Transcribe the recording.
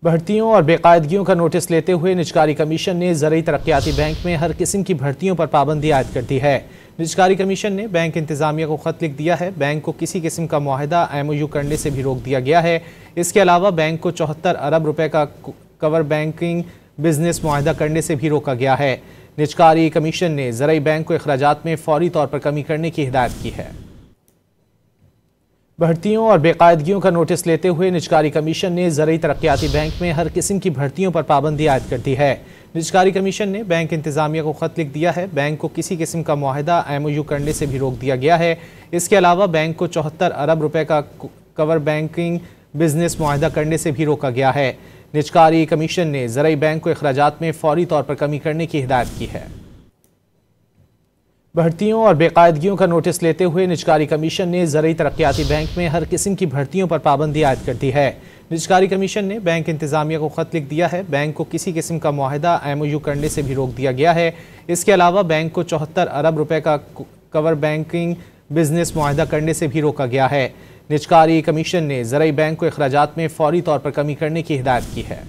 भर्तियों और बेकायदगियों का नोटिस लेते हुए निजकारी कमीशन ने ज़रूरी तरक्याती बैंक में हर किस्म की भर्तियों पर पाबंदी आयद कर दी है। निजकारी कमीशन ने बैंक इंतजामिया को खत लिख दिया है। बैंक को किसी किस्म का मुआहदा MOU करने से भी रोक दिया गया है। इसके अलावा बैंक को 74 अरब रुपए का कवर बैंकिंग बिजनेस मुआहदा करने से भी रोका गया है। निजकारी कमीशन ने ज़रूरी बैंक को अखराजात में फौरी तौर पर कमी करने की हिदायत की है। भर्तियों और बेकायदगियों का नोटिस लेते हुए निजकारी कमीशन ने ज़रूरी तरक्याती बैंक में हर किस्म की भर्तियों पर पाबंदी आयद कर दी है। निजकारी कमीशन ने बैंक इंतजामिया को खत लिख दिया है। बैंक को किसी किस्म का मुआहदा MOU करने से भी रोक दिया गया है। इसके अलावा बैंक को 74 अरब रुपए का कवर बैंकिंग बिजनेस मुआहदा करने से भी रोका गया है। निजकारी कमीशन ने ज़रूरी बैंक को अखराजात में फौरी तौर पर कमी करने की हिदायत की है। भर्तियों और बेकायदगियों का नोटिस लेते हुए निजकारी कमीशन ने ज़रूरी तरक्याती बैंक में हर किस्म की भर्तियों पर पाबंदी आयद कर दी है। निजकारी कमीशन ने बैंक इंतजामिया को खत लिख दिया है। बैंक को किसी किस्म का मुआहदा MOU करने से भी रोक दिया गया है। इसके अलावा बैंक को 74 अरब रुपए का कवर बैंकिंग बिजनेस मुआहदा करने से भी रोका गया है। निजकारी कमीशन ने ज़रूरी बैंक को अखराजात में फौरी तौर पर कमी करने की हिदायत की है।